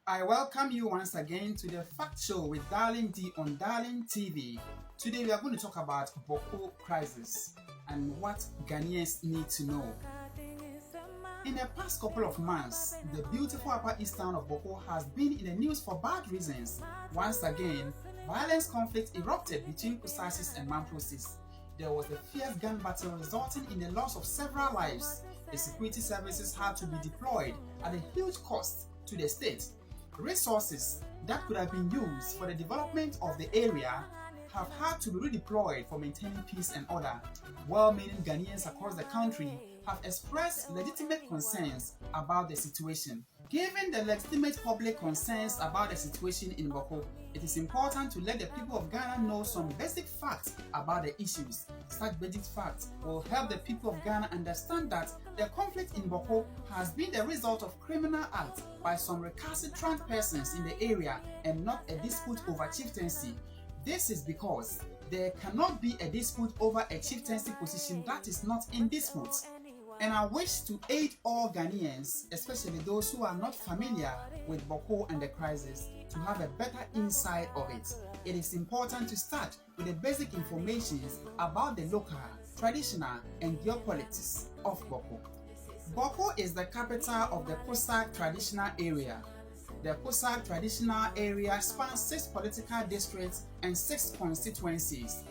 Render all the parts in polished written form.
I welcome you once again to the Fact Show with Darling D on Darling TV. Today we are going to talk about Boko crisis and what Ghanaians need to know. In the past couple of months, the beautiful Upper East town of Boko has been in the news for bad reasons. Once again, violence conflict erupted between Kusasis and Mamprosis. There was a fierce gun battle resulting in the loss of several lives. The security services had to be deployed at a huge cost to the state. Resources that could have been used for the development of the area have had to be redeployed for maintaining peace and order. Well-meaning Ghanaians across the country have expressed legitimate concerns about the situation. Given the legitimate public concerns about the situation in Boko, it is important to let the people of Ghana know some basic facts about the issues. Such basic facts will help the people of Ghana understand that the conflict in Boko has been the result of criminal acts by some recalcitrant persons in the area and not a dispute over chieftaincy. This is because there cannot be a dispute over a chieftaincy position that is not in dispute. And I wish to aid all Ghanaians, especially those who are not familiar with Boko and the crisis, to have a better insight of it. It is important to start with the basic information about the local, traditional, and geopolitics of Boko. Boko is the capital of the Kosak traditional area. The Kosak traditional area spans 6 political districts and 6 constituencies.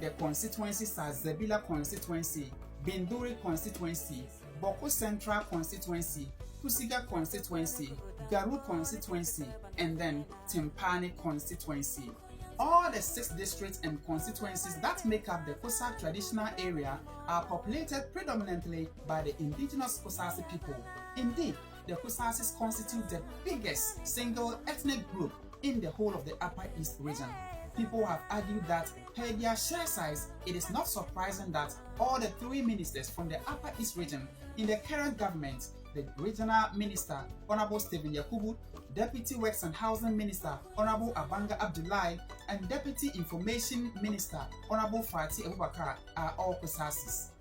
The constituencies are Zebila constituency, Binduri constituency, Boko Central constituency, Pusiga constituency, Garu constituency, and then Timpani constituency. All the 6 districts and constituencies that make up the Kosak traditional area are populated predominantly by the indigenous Kosasi people. Indeed, the Kosasis constitute the biggest single ethnic group in the whole of the Upper East region. People have argued that per their share size, it is not surprising that all the 3 ministers from the Upper East region in the current government, the Regional Minister, Honorable Stephen Yakubu, Deputy Works and Housing Minister, Honorable Abanga Abdullahi, and Deputy Information Minister, Honorable Fatih Abubakar, are all Kosasis.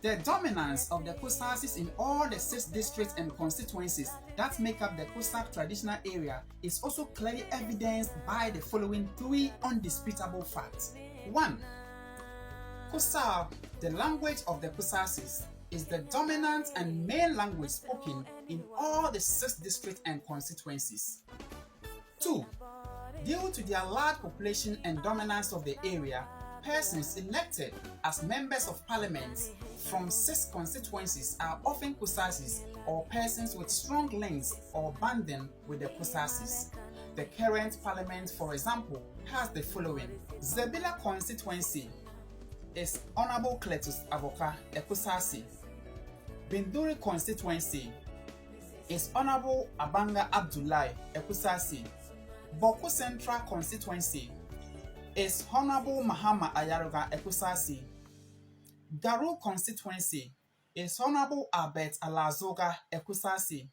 The dominance of the Kosasis in all the 6 districts and constituencies that make up the Kosak traditional area is also clearly evidenced by the following 3 undisputable facts. 1. Kosa, the language of the Kosasis, is the dominant and main language spoken in all the 6 districts and constituencies. 2. Due to their large population and dominance of the area, persons elected as members of parliament from 6 constituencies are often Kosasis or persons with strong links or bonding with the Kosasis. The current parliament, for example, has the following. Zebila constituency is Honorable Cletus Avoka, a Kosasi. Binduri constituency is Honorable Abanga Abdullahi, a Kosasi. Boko Central constituency is Honorable Mahama Ayaruga, a Kosasi. Garu constituency is Honorable Albert Alazoga, a Kosasi.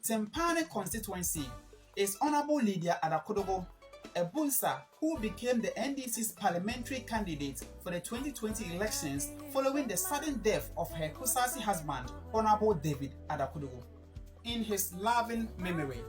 Timpani constituency is Honorable Lydia Adakodogo, a Bunsa who became the NDC's parliamentary candidate for the 2020 elections following the sudden death of her Kosasi husband, Honorable David Adakodogo. In his loving memory,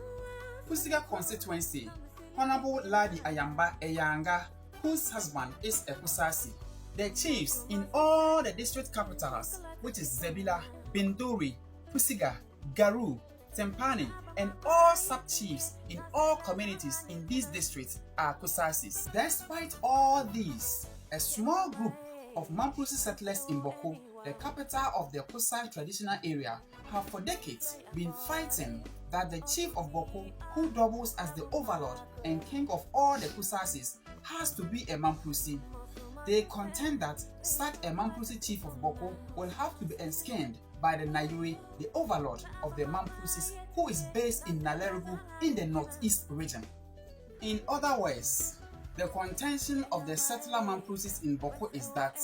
Pusiga constituency, Honorable Ladi Ayamba Eyanga, whose husband is a Kosasi. The chiefs in all the district capitals, which is Zebila, Binduri, Pusiga, Garu, Timpani, and all sub-chiefs in all communities in these districts are Kosasis. Despite all these, a small group of Mamprosi settlers in Boko, the capital of the Kosak traditional area, have for decades been fighting that the chief of Boko, who doubles as the overlord and king of all the Kosasis, has to be a Mamprosi. They contend that such a Mamprosi chief of Boko will have to be ensconced by the Nayuri, the overlord of the Mamprosis, who is based in Nalerugu in the northeast region. In other words, the contention of the settler Mamprosis in Boko is that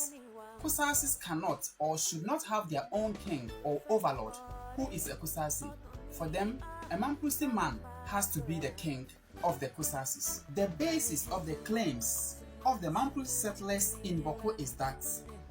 Kosasis cannot or should not have their own king or overlord, who is a Kosasi. For them, a Mamprosi man has to be the king of the Kosasis. The basis of the claims of the Mamprosi settlers in Boko is that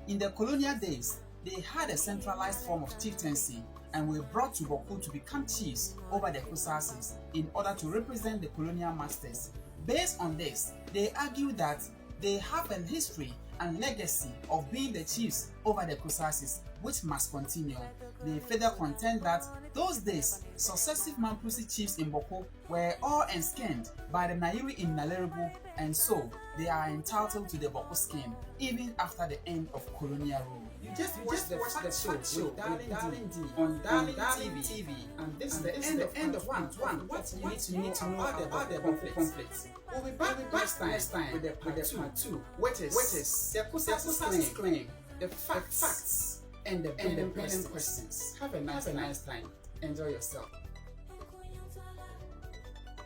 in the colonial days, they had a centralized form of chieftaincy and were brought to Bawku to become chiefs over the Kusasis in order to represent the colonial masters. Based on this, they argue that they have a history and legacy of being the chiefs over the Kusasis, which must continue. They further contend that those days, successive Mamprose chiefs in Bawku were all enskined by the Nairi in Naleribu, and so they are entitled to the Bawku skin even after the end of colonial rule. You just watched the show with Darling D on Darling TV, and this is the end of one. What you need to know about the conflict. We'll be back next time with the part 2, which is the Kusasis claim, the facts, and the burning questions. Have a nice time. Enjoy yourself.